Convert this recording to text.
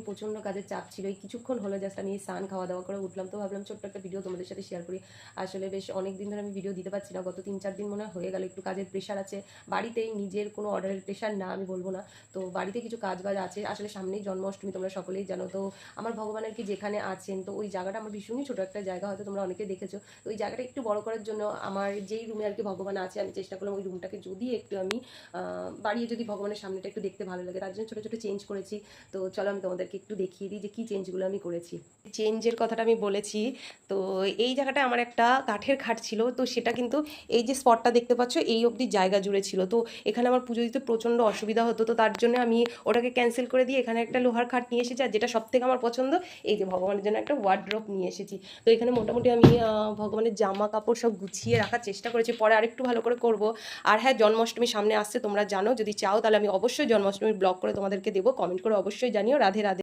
প্রচণ্ড কাজের চাপ ছিল। এই কিছুক্ষণ হলো জাস্ট আমি স্নান খাওয়া দাওয়া করে উঠলাম, তো ভাবলাম ছোট্ট একটা ভিডিও তোমাদের সাথে শেয়ার করি। আসলে বেশ অনেক দিন ধরে আমি ভিডিও দিতে পারছি না, গত 3-4 দিন মনে হয়ে গেল। একটু কাজের প্রেশার আছে বাড়িতেই, নিজের কোনো অর্ডারের প্রেশার না আমি বলবো না, তো বাড়িতে কিছু কাজ বাজ আছে। আসলে সামনেই জন্মাষ্টমী, তোমরা সকলেই জানো। তো আমার ভগবান আর কি যেখানে আছেন, তো ওই জায়গাটা আমার ভীষণই ছোটো একটা জায়গা, হয়তো তোমরা অনেকে দেখেছো। তো ওই জায়গাটা একটু বড় করার জন্য আমার যেই রুমে আর কি ভগবান আছে, আমি চেষ্টা করলাম ওই রুমটাকে যদি একটু আমি বাড়িয়ে, যদি ভগবানের সামনেটা একটু দেখতে ভালো লাগে, তার জন্য ছোটো ছোটো চেঞ্জ করেছি। তো চলো আমি তোমাদেরকে একটু দেখিয়ে দিই যে কী চেঞ্জগুলো আমি করেছি। চেঞ্জের কথাটা আমি বলেছি, তো এই জায়গাটা আমার একটা কাঠের খাট ছিল, তো সেটা কিন্তু এই যে স্পটটা দেখতে পাচ্ছ এই অবধি জায়গা জুড়ে ছিল। তো এখানে আমার পুজো দিতে প্রচণ্ড অসুবিধা হতো, তো তার জন্য আমি ওটাকে ক্যান্সেল করে দিয়ে এখানে একটা লোহার খাট নিয়ে এসেছি। আর যেটা সবথেকে আমার পছন্দ, এই যে ভগবানের জন্য একটা ওয়ার্ড্রপ নিয়ে এসেছি। তো এখানে মোটামুটি আমি ভগবানের জামা কাপড় সব গুছিয়ে রাখার চেষ্টা করেছি, পরে আরেকটু ভালো করে করব। আর হ্যাঁ, জন্মাষ্টমী সামনে আসছে, তোমরা জানো, যদি চাও তাহলে আমি অবশ্যই জন্মাষ্টমীর ব্লগ করে তোমাদেরকে দেবো। কমেন্ট করে অবশ্যই জানিও। রাধে রাধে।